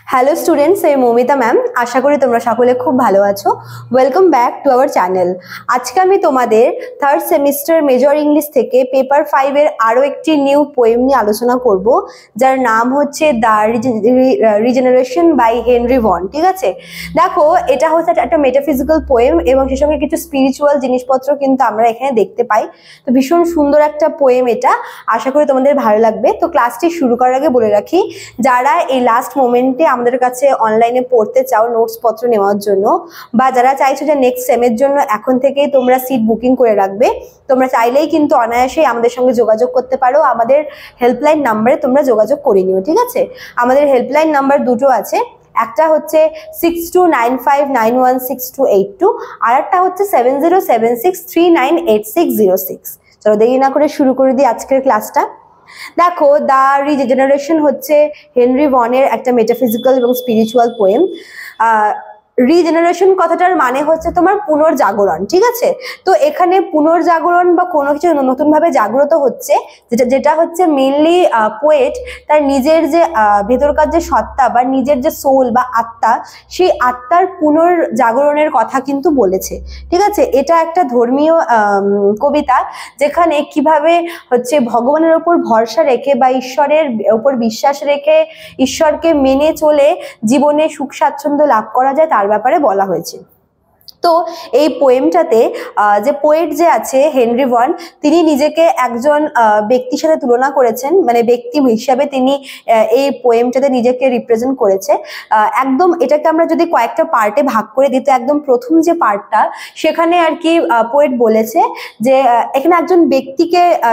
Hello students, আমি Moumita ma'am. আশা করি তোমরা সকলে খুব ভালো আছো। Welcome back to our channel. আজকে আমি তোমাদের থার্ড সেমিস্টার মেজর ইংলিশ থেকে পেপার 5 এর আরও একটি নিউ পোয়েম নিয়ে আলোচনা করব, যার নাম হচ্ছে the regeneration by Henry Vaughan. ঠিক আছে, দেখো এটা হচ্ছে একটা মেটাফিজিক্যাল পোয়েম এবং সে সঙ্গে কিছু স্পিরিচুয়াল জিনিসপত্র কিন্তু আমরা এখানে দেখতে পাই। তো ভীষণ সুন্দর একটা পোয়েম এটা, আশা করি তোমাদের ভালো লাগবে। তো ক্লাসটি শুরু করার আগে বলে রাখি, যারা এই লাস্ট মোমেন্টে আমাদের কাছে অনলাইনে পড়তে চাও নোটস পত্র নেওয়ার জন্য, বা যারা চাইছো যে নেক্সট সেমের জন্য এখন থেকেই তোমরা সিট বুকিং করে রাখবে, তোমরা চাইলেই কিন্তু অনায়াসেই আমাদের সঙ্গে যোগাযোগ করতে পারো। আমাদের হেল্পলাইন নাম্বারে তোমরা যোগাযোগ করে নিও। ঠিক আছে, আমাদের হেল্পলাইন নাম্বার দুটো আছে, একটা হচ্ছে 6295916282, আর একটা হচ্ছে 7076398606। চলো দেরি না করে শুরু করে দিই আজকের ক্লাসটা। দেখো, দ্য রিজেনারেশন হচ্ছে হেনরি ভনের একটা মেটাফিজিক্যাল এবং স্পিরিচুয়াল পোয়েম। রিজেনারেশন কথাটার মানে হচ্ছে তোমার পুনর্জাগরণ। ঠিক আছে, তো এখানে পুনর্জাগরণ বা কোনো কিছু নতুনভাবে জাগ্রত হচ্ছে, যেটা হচ্ছে মেনলি পোয়েট তার নিজের যে ভেতরকার যে সত্তা বা নিজের যে সোল বা আত্মা, সেই আত্মার পুনর্জাগরণের কথা কিন্তু বলেছে। ঠিক আছে, এটা একটা ধর্মীয় কবিতা, যেখানে কিভাবে হচ্ছে ভগবানের ওপর ভরসা রেখে বা ঈশ্বরের ওপর বিশ্বাস রেখে ঈশ্বরকে মেনে চলে জীবনে সুখ স্বাচ্ছন্দ্য লাভ করা যায় তার ব্যাপারে বলা হয়েছে। তো এই পোয়েমটাতে যে পোয়েট যে আছে হেনরি ভন, তিনি নিজেকে একজন ব্যক্তির সাথে তুলনা করেছেন, মানে ব্যক্তি হিসাবে তিনি এই পোয়েমটাতে নিজেকে রিপ্রেজেন্ট করেছে। একদম এটাকে আমরা যদি কয়েকটা পার্টে ভাগ করে দিই, তো একদম প্রথম যে পার্টটা, সেখানে আর কি পোয়েট বলেছে যে এখানে একজন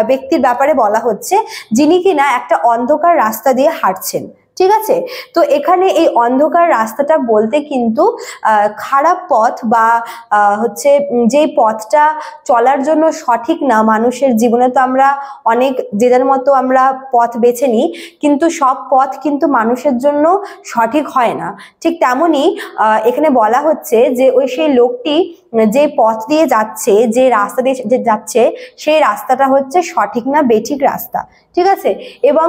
ব্যক্তির ব্যাপারে বলা হচ্ছে, যিনি কিনা একটা অন্ধকার রাস্তা দিয়ে হাঁটছেন। ঠিক আছে, তো এখানে এই অন্ধকার রাস্তাটা বলতে কিন্তু খারাপ পথ বা হচ্ছে যে পথটা চলার জন্য সঠিক না মানুষের জীবনে। তো আমরা অনেক যে যার মতো আমরা পথ বেছে নিই, কিন্তু সব পথ কিন্তু মানুষের জন্য সঠিক হয় না। ঠিক তেমনই এখানে বলা হচ্ছে যে সেই লোকটি যে পথ দিয়ে যাচ্ছে, যে রাস্তা দিয়ে যাচ্ছে, সেই রাস্তাটা হচ্ছে সঠিক না, বেঠিক রাস্তা। ঠিক আছে, এবং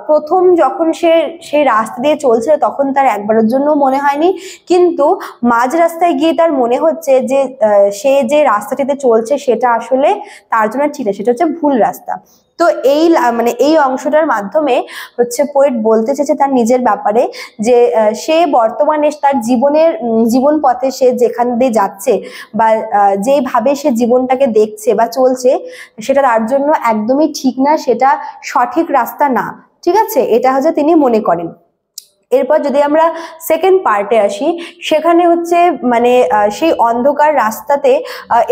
প্রথম যখন সেই রাস্তা দিয়ে চলছিল তখন তার একবারের জন্য মনে হয়নি, কিন্তু মাঝ রাস্তায় গিয়ে তার মনে হচ্ছে যে সে যে রাস্তাটিতে চলছে সেটা আসলে তার জন্য ঠিক না, সেটা হচ্ছে ভুল রাস্তা। তো এই অংশটার মাধ্যমে হচ্ছে পোয়েট বলতে চেয়েছে তার নিজের ব্যাপারে, যে সে বর্তমানে তার জীবন পথে সে যেখান দিয়ে যাচ্ছে বা যেভাবে সে জীবনটাকে দেখছে বা চলছে, সেটা তার জন্য একদমই ঠিক না, সেটা সঠিক রাস্তা না। ঠিক আছে, এটা হচ্ছে তিনি মনে করেন। এরপর যদি আমরা সেকেন্ড পার্টে আসি, সেখানে হচ্ছে মানে সেই অন্ধকার রাস্তাতে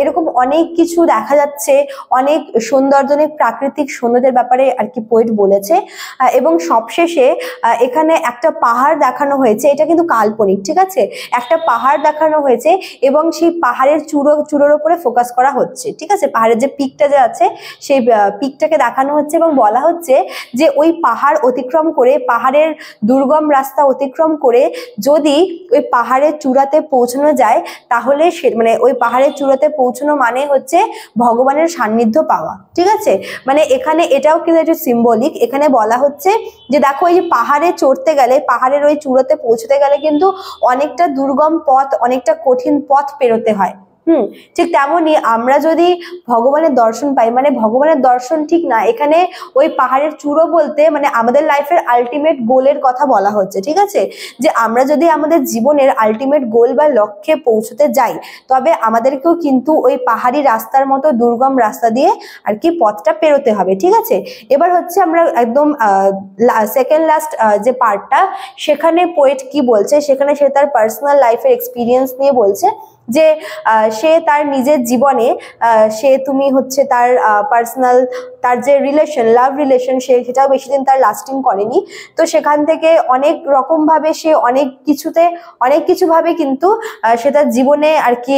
এরকম অনেক কিছু দেখা যাচ্ছে, অনেক সৌন্দর্য, অনেক প্রাকৃতিক সৌন্দর্যের ব্যাপারে আর কি পোয়েট বলেছে। এবং সবশেষে এখানে একটা পাহাড় দেখানো হয়েছে, এটা কিন্তু কাল্পনিক। ঠিক আছে, একটা পাহাড় দেখানো হয়েছে এবং সেই পাহাড়ের চূড়োর উপরে ফোকাস করা হচ্ছে। ঠিক আছে, পাহাড়ের যে পিকটা যে আছে, সেই পিকটাকে দেখানো হচ্ছে এবং বলা হচ্ছে যে ওই পাহাড় অতিক্রম করে, পাহাড়ের দুর্গম রাস্তা অতিক্রম করে যদি ওই পাহাড়ের চূড়াতে পৌঁছানো যায়, তাহলে মানে ওই পাহাড়ের চূড়াতে পৌঁছানো মানে হচ্ছে ভগবানের সান্নিধ্য পাওয়া। ঠিক আছে, মানে এখানে এটাও কিন্তু একটু সিম্বলিক। এখানে বলা হচ্ছে যে দেখো, এই যে পাহাড়ে চড়তে গেলে, পাহাড়ের ওই চূড়াতে পৌঁছতে গেলে কিন্তু অনেকটা দুর্গম পথ, অনেকটা কঠিন পথ পেরোতে হয়। ঠিক তেমনই আমরা যদি ভগবানের দর্শন পাই, মানে ভগবানের দর্শন ঠিক না, এখানে ওই পাহাড়ের চূড়ো বলতে মানে আমাদের লাইফের আলটিমেট গোলের কথা বলা হচ্ছে। ঠিক আছে, যে আমরা যদি আমাদের জীবনের আলটিমেট গোল বা লক্ষ্যে পৌঁছতে যাই, তবে আমাদেরকেও কিন্তু ওই পাহাড়ি রাস্তার মতো দুর্গম রাস্তা দিয়ে আর কি পথটা পেরোতে হবে। ঠিক আছে, এবার হচ্ছে আমরা একদম সেকেন্ড লাস্ট যে পার্টটা, সেখানে পোয়েট কি বলছে, সেখানে সে তার পার্সোনাল লাইফের এক্সপিরিয়েন্স নিয়ে বলছে যে সে তার নিজের জীবনে তুমি হচ্ছে তার পার্সোনাল, তার যে রিলেশন, লাভ রিলেশন, সেটাও বেশি দিন তার লাস্টিং করেনি। তো সেখান থেকে অনেক রকম ভাবে সে অনেক কিছু ভাবে কিন্তু সে তার জীবনে আর কি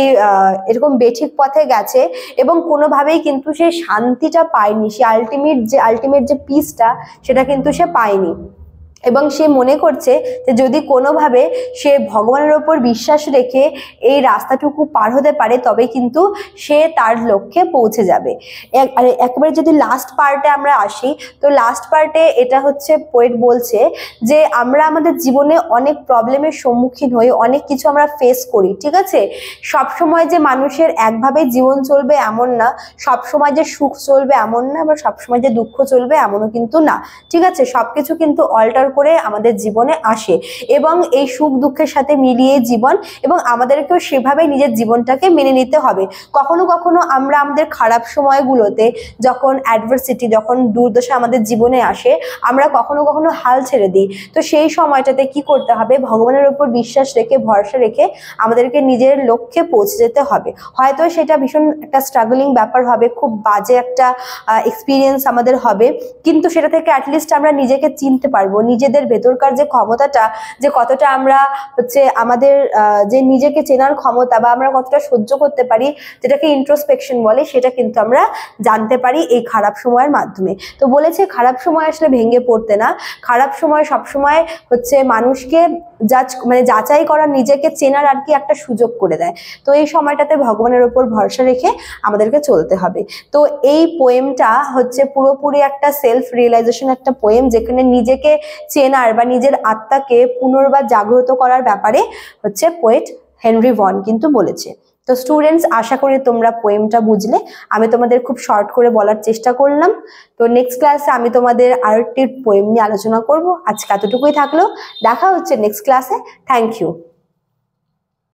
এরকম বেঠিক পথে গেছে এবং কোনোভাবেই কিন্তু সে শান্তিটা পায়নি, সে আলটিমেট যে পিসটা, সেটা কিন্তু সে পায়নি। এবং সে মনে করছে যে যদি কোনোভাবে সে ভগবানের ওপর বিশ্বাস রেখে এই রাস্তাটুকু পার হতে পারে তবে কিন্তু সে তার লক্ষ্যে পৌঁছে যাবে। একেবারে যদি লাস্ট পার্টে আমরা আসি, তো লাস্ট পার্টে এটা হচ্ছে পোয়েট বলছে যে আমরা আমাদের জীবনে অনেক প্রবলেমের সম্মুখীন হই, অনেক কিছু আমরা ফেস করি, ঠিক আছে? সবসময় যে মানুষের একভাবে জীবন চলবে এমন না, সবসময় যে সুখ চলবে এমন না, বা সবসময় যে দুঃখ চলবে এমনও কিন্তু না, ঠিক আছে? সবকিছু কিন্তু অল্টার করে আমাদের জীবনে আসে এবং এই সুখ দুঃখের সাথে মিলিয়ে জীবন, এবং আমাদেরকেও সেভাবে নিজের জীবনটাকে মেনে নিতে হবে। কখনো কখনো আমরা আমাদের খারাপ সময়গুলোতে, যখন অ্যাডভার্সিটি, যখন দুর্দশা আমাদের জীবনে আসে, আমরা কখনো কখনো হাল ছেড়ে দিই। তো সেই সময়টাতে কি করতে হবে? ভগবানের উপর বিশ্বাস রেখে, ভরসা রেখে আমাদেরকে নিজের লক্ষ্যে পৌঁছে যেতে হবে। হয়তো সেটা ভীষণ একটা স্ট্রাগলিং ব্যাপার হবে, খুব বাজে একটা এক্সপিরিয়েন্স আমাদের হবে, কিন্তু সেটা থেকে অ্যাটলিস্ট আমরা নিজেকে চিনতে পারবো, নিজেদের ভেতরকার যে ক্ষমতাটা, যে কতটা আমরা হচ্ছে আমাদের যে নিজেকে চেনার ক্ষমতা, বা আমরা কতটা সহ্য করতে পারি, যেটাকে ইন্ট্রোস্পেকশন বলে, সেটা কিন্তু আমরা জানতে পারি এই খারাপ সময়ের মাধ্যমে। তো বলেছে খারাপ সময় আসলে ভেঙে পড়তে না, খারাপ সময় সবসময় হচ্ছে মানুষকে যাচাই করার, নিজেকে চেনার আর কি একটা সুযোগ করে দেয়। তো এই সময়টাতে ভগবানের উপর ভরসা রেখে আমাদেরকে চলতে হবে। তো এই পোয়েমটা হচ্ছে পুরোপুরি একটা সেলফ রিয়েলাইজেশন একটা পোয়েম, যেখানে নিজেকে চেনার বা নিজের আত্মাকে পুনর্বার জাগ্রত করার ব্যাপারে হচ্ছে পোয়েট হেনরি ভন কিন্তু বলেছে। তো স্টুডেন্টস, আশা করি তোমরা পোয়েমটা বুঝলে। আমি তোমাদের খুব শর্ট করে বলার চেষ্টা করলাম। তো নেক্সট ক্লাসে আমি তোমাদের আরেকটি পোয়েম নিয়ে আলোচনা করব। আজকে এতটুকুই থাকলো, দেখা হচ্ছে নেক্সট ক্লাসে। Thank you.